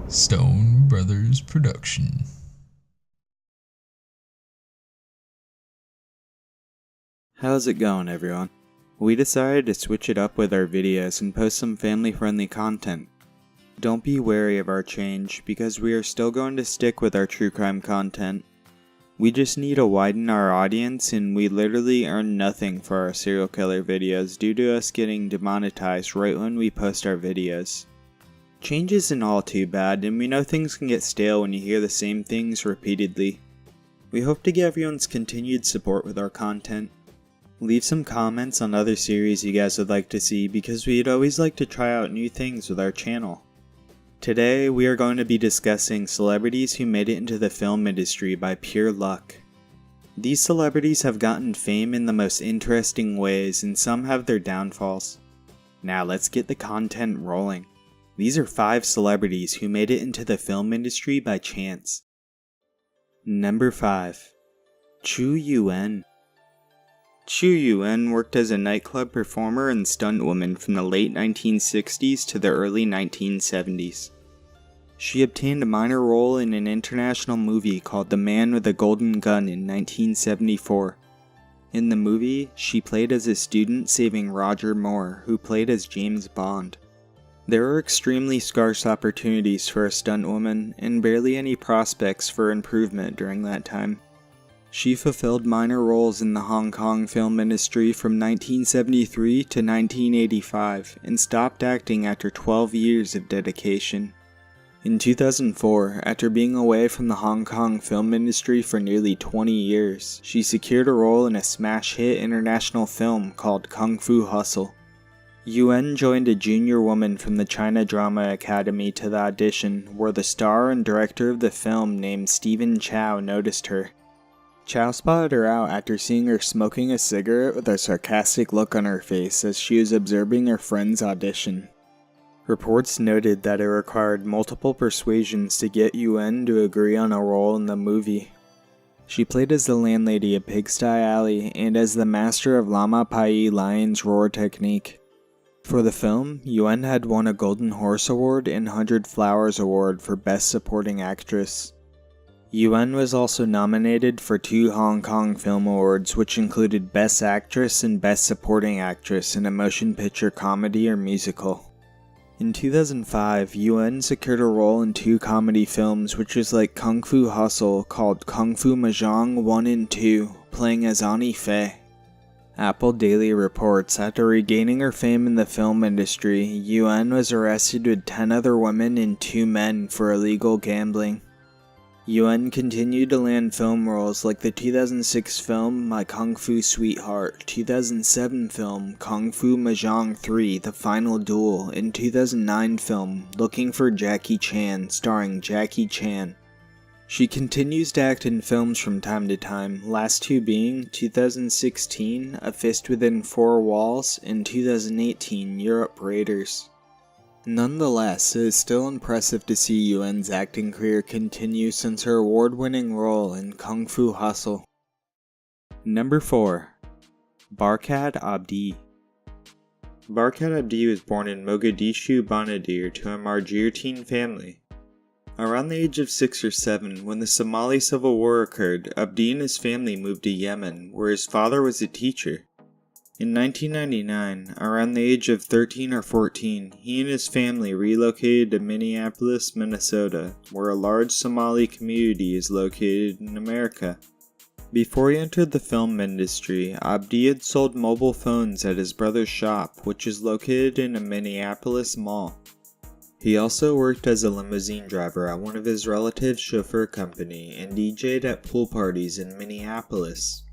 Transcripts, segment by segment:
Stone Brothers Production. How's it going, everyone? We decided to switch it up with our videos and post some family-friendly content. Don't be wary of our change, because we are still going to stick with our true crime content. We just need to widen our audience, and we literally earn nothing for our serial killer videos due to us getting demonetized right when we post our videos. Change isn't all too bad, and we know things can get stale when you hear the same things repeatedly. We hope to get everyone's continued support with our content. Leave some comments on other series you guys would like to see, because we'd always like to try out new things with our channel. Today we are going to be discussing celebrities who made it into the film industry by pure luck. These celebrities have gotten fame in the most interesting ways, and some have their downfalls. Now let's get the content rolling. These are 5 celebrities who made it into the film industry by chance. Number 5. Chu Yuen. Chu Yuen worked as a nightclub performer and stuntwoman from the late 1960s to the early 1970s. She obtained a minor role in an international movie called The Man with the Golden Gun in 1974. In the movie, she played as a student saving Roger Moore, who played as James Bond. There are extremely scarce opportunities for a stuntwoman, and barely any prospects for improvement during that time. She fulfilled minor roles in the Hong Kong film industry from 1973 to 1985, and stopped acting after 12 years of dedication. In 2004, after being away from the Hong Kong film industry for nearly 20 years, she secured a role in a smash hit international film called Kung Fu Hustle. Yuen joined a junior woman from the China Drama Academy to the audition, where the star and director of the film named Stephen Chow noticed her. Chow spotted her out after seeing her smoking a cigarette with a sarcastic look on her face as she was observing her friend's audition. Reports noted that it required multiple persuasions to get Yuen to agree on a role in the movie. She played as the landlady at Pigsty Alley and as the master of Lama Pai Lion's Roar technique. For the film, Yuen had won a Golden Horse Award and 100 Flowers Award for Best Supporting Actress. Yuen was also nominated for 2 Hong Kong Film Awards, which included Best Actress and Best Supporting Actress in a motion picture comedy or musical. In 2005, Yuen secured a role in 2 comedy films, which was like Kung Fu Hustle, called Kung Fu Mahjong 1 and 2, playing as Ani Fei. Apple Daily reports after regaining her fame in the film industry, Yuen was arrested with 10 other women and 2 men for illegal gambling. Yuen continued to land film roles like the 2006 film My Kung Fu Sweetheart, 2007 film Kung Fu Mahjong 3 The Final Duel, and 2009 film Looking for Jackie Chan starring Jackie Chan. She continues to act in films from time to time, last 2 being 2016 A Fist Within 4 Walls and 2018 Europe Raiders. Nonetheless, it is still impressive to see Yuen's acting career continue since her award-winning role in Kung Fu Hustle. Number 4. Barkhad Abdi. Barkhad Abdi was born in Mogadishu, Banadir to a Margirteen family. Around the age of 6 or 7, when the Somali Civil War occurred, Abdi and his family moved to Yemen, where his father was a teacher. In 1999, around the age of 13 or 14, he and his family relocated to Minneapolis, Minnesota, where a large Somali community is located in America. Before he entered the film industry, Abdi had sold mobile phones at his brother's shop, which is located in a Minneapolis mall. He also worked as a limousine driver at one of his relatives' chauffeur company and DJ'd at pool parties in Minneapolis.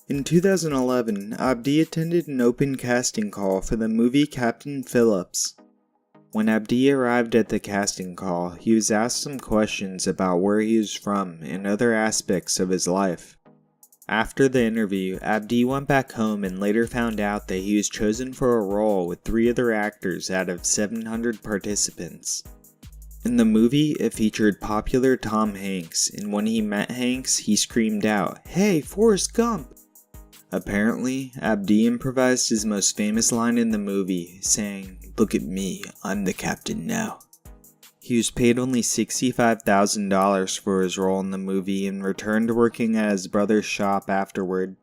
In 2011, Abdi attended an open casting call for the movie Captain Phillips. When Abdi arrived at the casting call, he was asked some questions about where he was from and other aspects of his life. After the interview, Abdi went back home and later found out that he was chosen for a role with 3 other actors out of 700 participants. In the movie, it featured popular Tom Hanks, and when he met Hanks, he screamed out, "Hey, Forrest Gump!" Apparently, Abdi improvised his most famous line in the movie, saying, "Look at me, I'm the captain now." He was paid only $65,000 for his role in the movie and returned to working at his brother's shop afterward.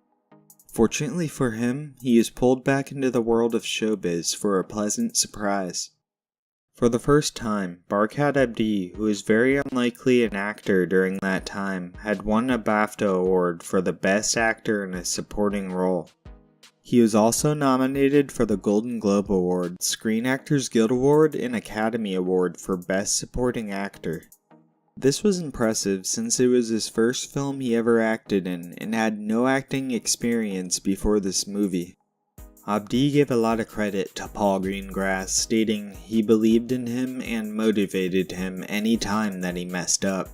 Fortunately for him, he is pulled back into the world of showbiz for a pleasant surprise. For the first time, Barkhad Abdi, who is very unlikely an actor during that time, had won a BAFTA award for the Best Actor in a Supporting Role. He was also nominated for the Golden Globe Award, Screen Actors Guild Award, and Academy Award for Best Supporting Actor. This was impressive since it was his first film he ever acted in and had no acting experience before this movie. Abdi gave a lot of credit to Paul Greengrass, stating he believed in him and motivated him any time that he messed up.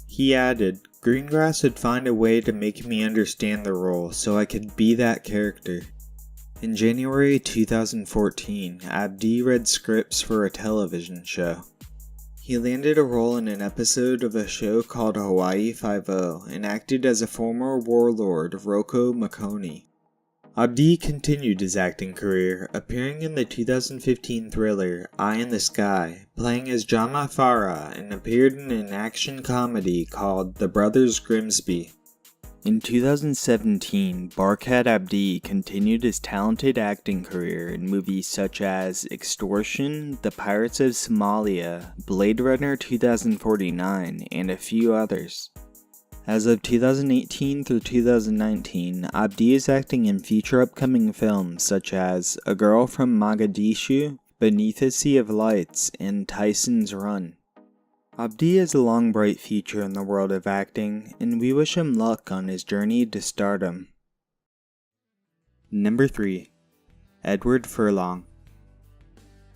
He added, "Greengrass would find a way to make me understand the role so I could be that character." In January 2014, Abdi read scripts for a television show. He landed a role in an episode of a show called Hawaii Five-0 and acted as a former warlord, Rocco Maconi. Abdi continued his acting career, appearing in the 2015 thriller Eye in the Sky, playing as Jama Farah, and appeared in an action comedy called The Brothers Grimsby. In 2017, Barkhad Abdi continued his talented acting career in movies such as Extortion, The Pirates of Somalia, Blade Runner 2049, and a few others. As of 2018 through 2019, Abdi is acting in future upcoming films such as A Girl from Mogadishu, Beneath a Sea of Lights, and Tyson's Run. Abdi has a long bright future in the world of acting, and we wish him luck on his journey to stardom. Number 3. Edward Furlong.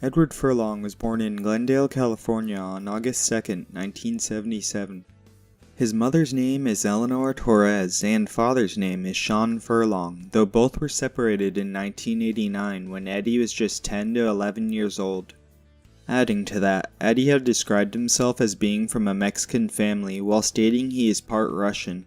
Edward Furlong was born in Glendale, California on August 2, 1977. His mother's name is Eleanor Torres and father's name is Sean Furlong, though both were separated in 1989 when Eddie was just 10 to 11 years old. Adding to that, Eddie had described himself as being from a Mexican family while stating he is part Russian.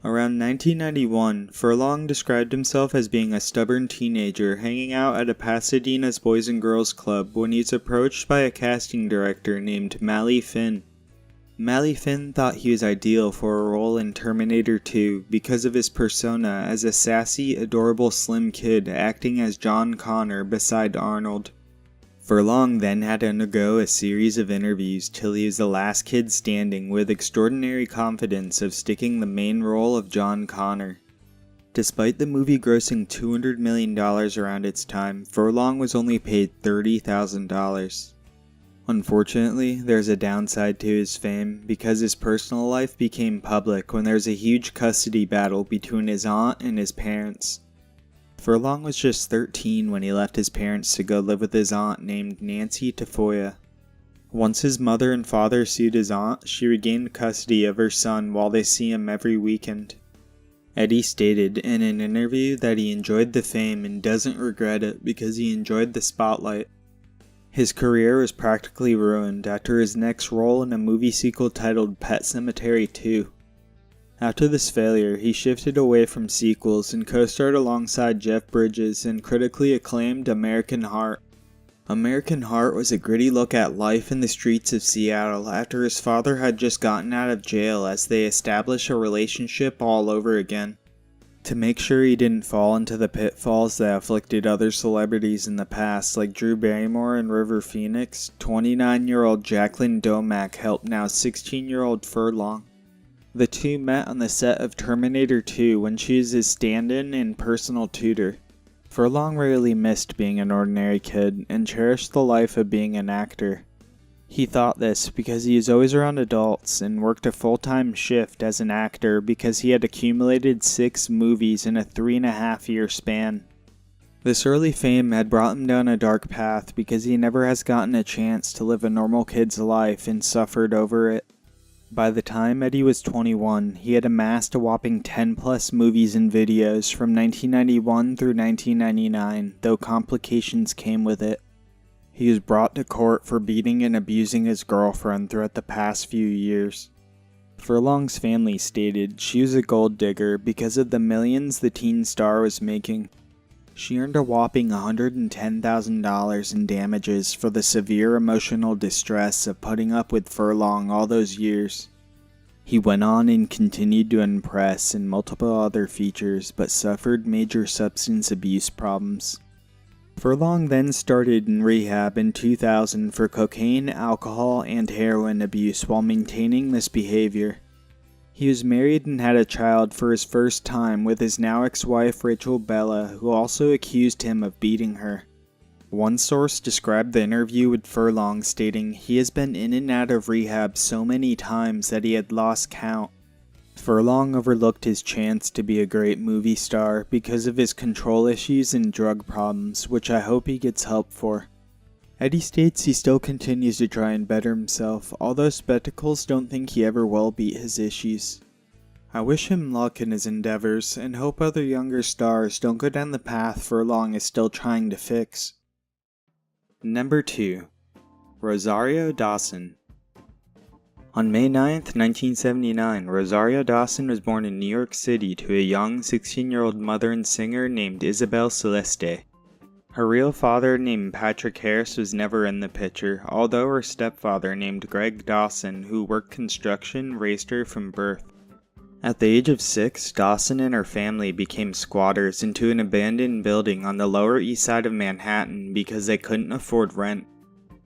Around 1991, Furlong described himself as being a stubborn teenager hanging out at a Pasadena's Boys and Girls Club when he was approached by a casting director named Mally Finn. Mally Finn thought he was ideal for a role in Terminator 2 because of his persona as a sassy, adorable slim kid acting as John Connor beside Arnold. Furlong then had to undergo a series of interviews till he was the last kid standing with extraordinary confidence of sticking the main role of John Connor. Despite the movie grossing $200 million around its time, Furlong was only paid $30,000. Unfortunately, there's a downside to his fame because his personal life became public when there was a huge custody battle between his aunt and his parents. Furlong was just 13 when he left his parents to go live with his aunt named Nancy Tafoya. Once his mother and father sued his aunt, she regained custody of her son while they see him every weekend. Eddie stated in an interview that he enjoyed the fame and doesn't regret it because he enjoyed the spotlight. His career was practically ruined after his next role in a movie sequel titled Pet Sematary 2. After this failure, he shifted away from sequels and co-starred alongside Jeff Bridges in critically acclaimed American Heart. American Heart was a gritty look at life in the streets of Seattle after his father had just gotten out of jail as they establish a relationship all over again. To make sure he didn't fall into the pitfalls that afflicted other celebrities in the past like Drew Barrymore and River Phoenix, 29-year-old Jacqueline Domack helped now 16-year-old Furlong. The two met on the set of Terminator 2 when she was his stand-in and personal tutor. Furlong rarely missed being an ordinary kid and cherished the life of being an actor. He thought this because he was always around adults and worked a full-time shift as an actor because he had accumulated 6 movies in a 3.5-year span. This early fame had brought him down a dark path because he never has gotten a chance to live a normal kid's life and suffered over it. By the time Eddie was 21, he had amassed a whopping 10+ movies and videos from 1991 through 1999, though complications came with it. He was brought to court for beating and abusing his girlfriend throughout the past few years. Furlong's family stated she was a gold digger because of the millions the teen star was making. She earned a whopping $110,000 in damages for the severe emotional distress of putting up with Furlong all those years. He went on and continued to impress in multiple other features, but suffered major substance abuse problems. Furlong then started in rehab in 2000 for cocaine, alcohol, and heroin abuse while maintaining this behavior. He was married and had a child for his first time with his now ex-wife Rachel Bella, who also accused him of beating her. One source described the interview with Furlong stating he has been in and out of rehab so many times that he had lost count. Furlong overlooked his chance to be a great movie star because of his control issues and drug problems, which I hope he gets help for. Eddie states he still continues to try and better himself, although spectacles don't think he ever will beat his issues. I wish him luck in his endeavors, and hope other younger stars don't go down the path Furlong is still trying to fix. Number 2. Rosario Dawson. On May 9, 1979, Rosario Dawson was born in New York City to a young 16-year-old mother and singer named Isabel Celeste. Her real father, named Patrick Harris, was never in the picture, although her stepfather, named Greg Dawson, who worked construction, raised her from birth. At the age of 6, Dawson and her family became squatters into an abandoned building on the Lower East Side of Manhattan because they couldn't afford rent.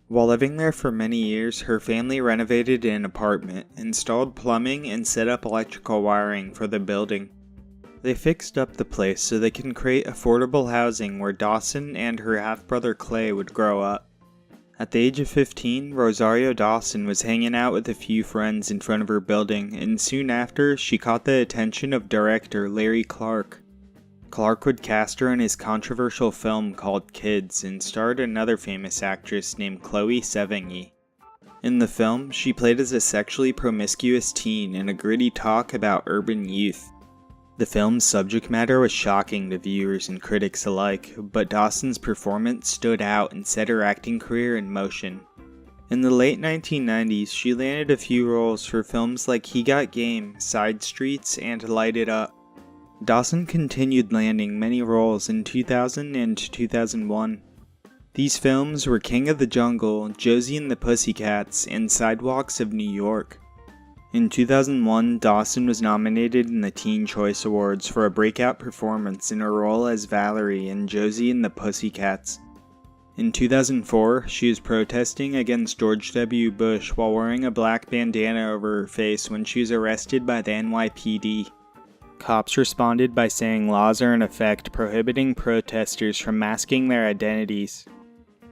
While living there for many years, her family renovated an apartment, installed plumbing, and set up electrical wiring for the building. They fixed up the place so they can create affordable housing where Dawson and her half-brother Clay would grow up. At the age of 15, Rosario Dawson was hanging out with a few friends in front of her building, and soon after, she caught the attention of director Larry Clark. Clark would cast her in his controversial film called Kids and starred another famous actress named Chloe Sevigny. In the film, she played as a sexually promiscuous teen in a gritty talk about urban youth. The film's subject matter was shocking to viewers and critics alike, but Dawson's performance stood out and set her acting career in motion. In the late 1990s, she landed a few roles for films like He Got Game, Side Streets, and Light It Up. Dawson continued landing many roles in 2000 and 2001. These films were King of the Jungle, Josie and the Pussycats, and Sidewalks of New York. In 2001, Dawson was nominated in the Teen Choice Awards for a breakout performance in her role as Valerie in Josie and the Pussycats. In 2004, she was protesting against George W. Bush while wearing a black bandana over her face when she was arrested by the NYPD. Cops responded by saying laws are in effect prohibiting protesters from masking their identities.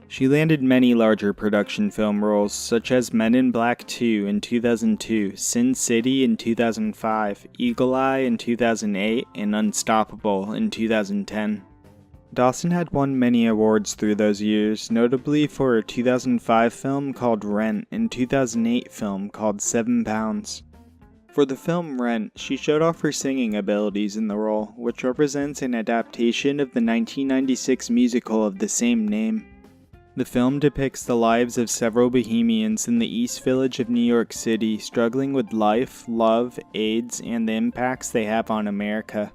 She landed many larger production film roles, such as Men in Black 2 in 2002, Sin City in 2005, Eagle Eye in 2008, and Unstoppable in 2010. Dawson had won many awards through those years, notably for a 2005 film called Rent and 2008 film called 7 Pounds. For the film Rent, she showed off her singing abilities in the role, which represents an adaptation of the 1996 musical of the same name. The film depicts the lives of several bohemians in the East Village of New York City struggling with life, love, AIDS, and the impacts they have on America.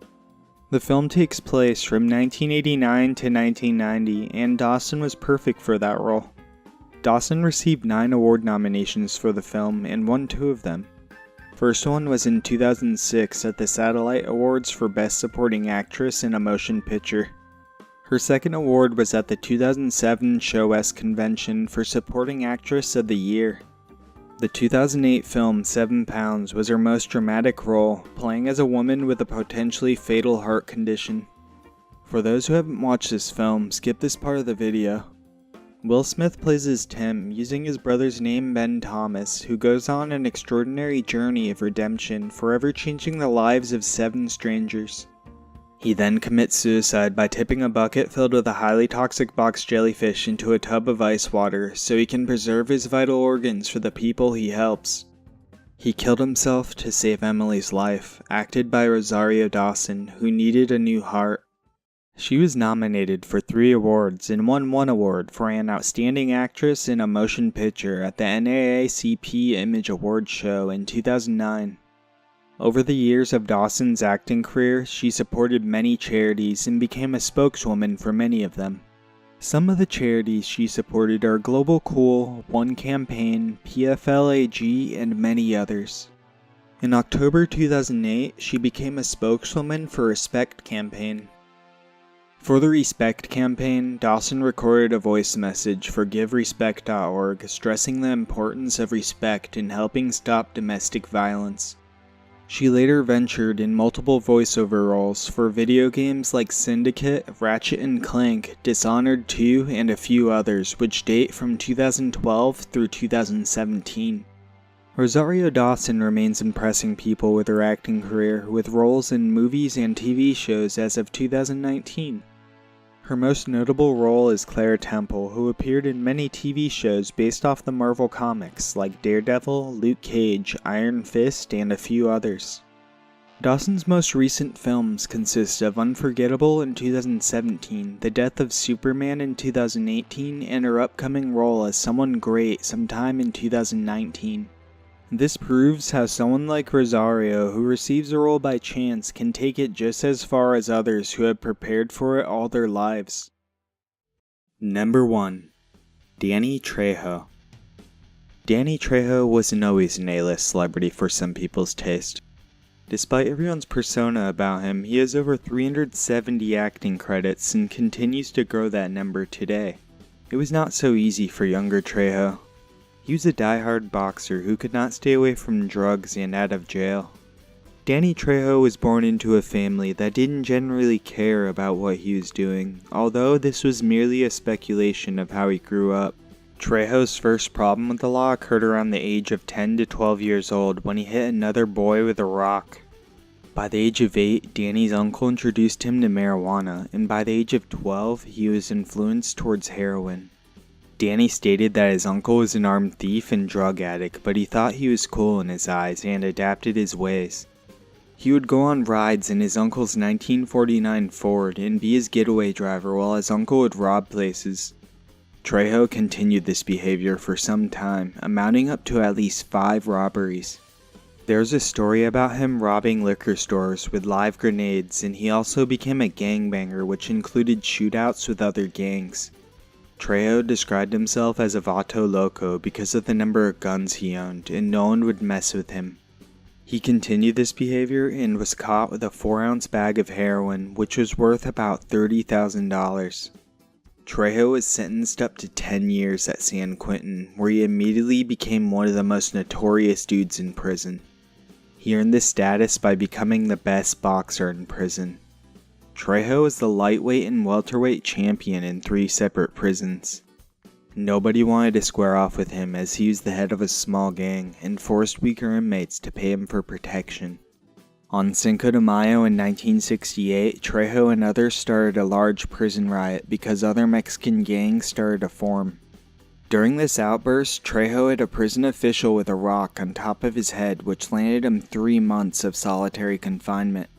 The film takes place from 1989 to 1990, and Dawson was perfect for that role. Dawson received 9 award nominations for the film and won 2 of them. First one was in 2006 at the Satellite Awards for Best Supporting Actress in a Motion Picture. Her second award was at the 2007 Show West Convention for Supporting Actress of the Year. The 2008 film 7 Pounds was her most dramatic role, playing as a woman with a potentially fatal heart condition. For those who haven't watched this film, skip this part of the video. Will Smith plays as Tim, using his brother's name Ben Thomas, who goes on an extraordinary journey of redemption, forever changing the lives of 7 strangers. He then commits suicide by tipping a bucket filled with a highly toxic box jellyfish into a tub of ice water so he can preserve his vital organs for the people he helps. He killed himself to save Emily's life, acted by Rosario Dawson, who needed a new heart. She was nominated for 3 awards and won 1 award for an Outstanding Actress in a Motion Picture at the NAACP Image Awards show in 2009. Over the years of Dawson's acting career, she supported many charities and became a spokeswoman for many of them. Some of the charities she supported are Global Cool, One Campaign, PFLAG, and many others. In October 2008, she became a spokeswoman for Respect Campaign. For the Respect Campaign, Dawson recorded a voice message for GiveRespect.org stressing the importance of respect in helping stop domestic violence. She later ventured in multiple voiceover roles for video games like Syndicate, Ratchet & Clank, Dishonored 2, and a few others, which date from 2012 through 2017. Rosario Dawson remains impressing people with her acting career, with roles in movies and TV shows as of 2019. Her most notable role is Claire Temple, who appeared in many TV shows based off the Marvel Comics like Daredevil, Luke Cage, Iron Fist, and a few others. Dawson's most recent films consist of Unforgettable in 2017, The Death of Superman in 2018, and her upcoming role as someone great sometime in 2019. This proves how someone like Rosario, who receives a role by chance, can take it just as far as others who have prepared for it all their lives. Number 1. Danny Trejo. Danny Trejo wasn't always an A-list celebrity for some people's taste. Despite everyone's persona about him, he has over 370 acting credits and continues to grow that number today. It was not so easy for younger Trejo. He was a die-hard boxer who could not stay away from drugs and out of jail. Danny Trejo was born into a family that didn't generally care about what he was doing, although this was merely a speculation of how he grew up. Trejo's first problem with the law occurred around the age of 10 to 12 years old when he hit another boy with a rock. By the age of 8, Danny's uncle introduced him to marijuana, and by the age of 12, he was influenced towards heroin. Danny stated that his uncle was an armed thief and drug addict, but he thought he was cool in his eyes and adapted his ways. He would go on rides in his uncle's 1949 Ford and be his getaway driver while his uncle would rob places. Trejo continued this behavior for some time, amounting up to at least 5 robberies. There's a story about him robbing liquor stores with live grenades, and he also became a gangbanger, which included shootouts with other gangs. Trejo described himself as a vato loco because of the number of guns he owned, and no one would mess with him. He continued this behavior and was caught with a 4-ounce bag of heroin, which was worth about $30,000. Trejo was sentenced up to 10 years at San Quentin, where he immediately became one of the most notorious dudes in prison. He earned this status by becoming the best boxer in prison. Trejo is the lightweight and welterweight champion in 3 separate prisons. Nobody wanted to square off with him as he was the head of a small gang and forced weaker inmates to pay him for protection. On Cinco de Mayo in 1968, Trejo and others started a large prison riot because other Mexican gangs started to form. During this outburst, Trejo hit a prison official with a rock on top of his head, which landed him 3 months of solitary confinement.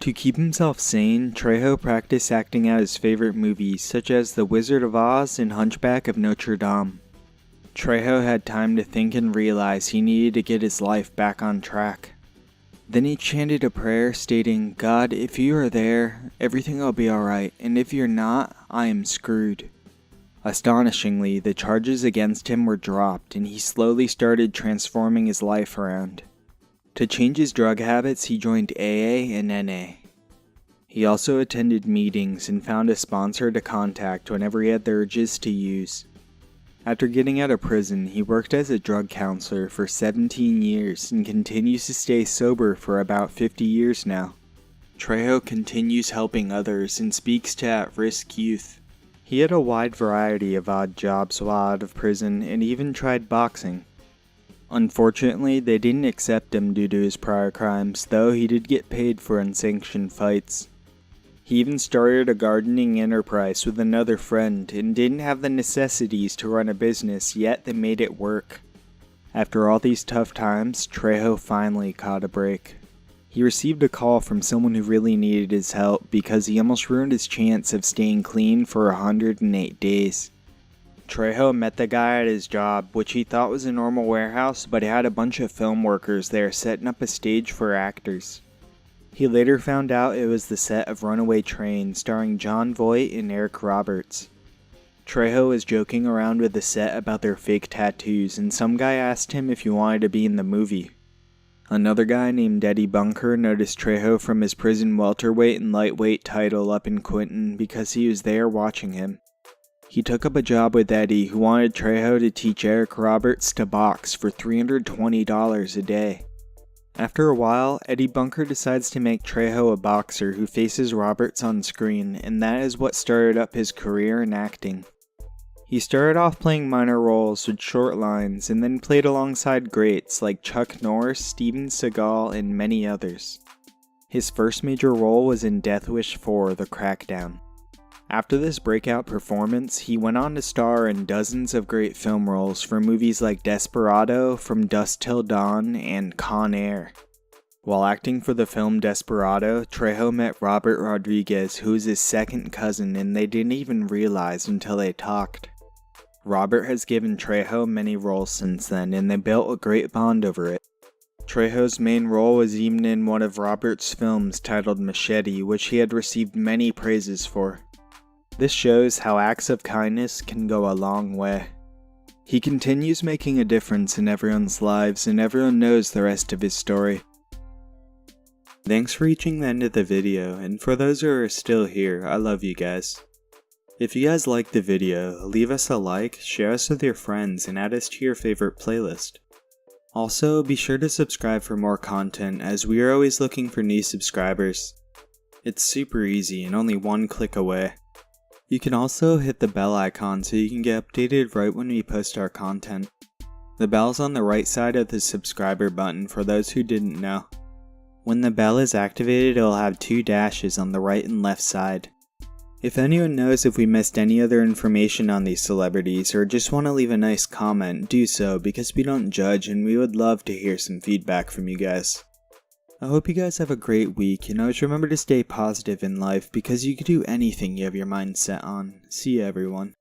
To keep himself sane, Trejo practiced acting out his favorite movies such as The Wizard of Oz and Hunchback of Notre Dame. Trejo had time to think and realize he needed to get his life back on track. Then he chanted a prayer stating, "God, if you are there, everything will be alright, and if you're not, I am screwed." Astonishingly, the charges against him were dropped and he slowly started transforming his life around. To change his drug habits, he joined AA and NA. He also attended meetings and found a sponsor to contact whenever he had the urges to use. After getting out of prison, he worked as a drug counselor for 17 years and continues to stay sober for about 50 years now. Trejo continues helping others and speaks to at-risk youth. He had a wide variety of odd jobs while out of prison and even tried boxing. Unfortunately, they didn't accept him due to his prior crimes, though he did get paid for unsanctioned fights. He even started a gardening enterprise with another friend and didn't have the necessities to run a business, yet they made it work. After all these tough times, Trejo finally caught a break. He received a call from someone who really needed his help because he almost ruined his chance of staying clean for 108 days. Trejo met the guy at his job, which he thought was a normal warehouse, but he had a bunch of film workers there setting up a stage for actors. He later found out it was the set of Runaway Train starring Jon Voight and Eric Roberts. Trejo was joking around with the set about their fake tattoos, and some guy asked him if he wanted to be in the movie. Another guy named Eddie Bunker noticed Trejo from his prison welterweight and lightweight title up in Quinton because he was there watching him. He took up a job with Eddie, who wanted Trejo to teach Eric Roberts to box for $320 a day. After a while, Eddie Bunker decides to make Trejo a boxer who faces Roberts on screen, and that is what started up his career in acting. He started off playing minor roles with short lines, and then played alongside greats like Chuck Norris, Steven Seagal, and many others. His first major role was in Death Wish 4: The Crackdown. After this breakout performance, he went on to star in dozens of great film roles for movies like Desperado, From Dusk Till Dawn, and Con Air. While acting for the film Desperado, Trejo met Robert Rodriguez, who was his second cousin, and they didn't even realize until they talked. Robert has given Trejo many roles since then, and they built a great bond over it. Trejo's main role was even in one of Robert's films titled Machete, which he had received many praises for. This shows how acts of kindness can go a long way. He continues making a difference in everyone's lives, and everyone knows the rest of his story. Thanks for reaching the end of the video, and for those who are still here, I love you guys. If you guys liked the video, leave us a like, share us with your friends, and add us to your favorite playlist. Also, be sure to subscribe for more content, as we are always looking for new subscribers. It's super easy and only one click away. You can also hit the bell icon so you can get updated right when we post our content. The bell's on the right side of the subscriber button for those who didn't know. When the bell is activated, it'll have 2 dashes on the right and left side. If anyone knows if we missed any other information on these celebrities or just want to leave a nice comment, do so because we don't judge and we would love to hear some feedback from you guys. I hope you guys have a great week, and always remember to stay positive in life because you can do anything you have your mind set on. See ya, everyone.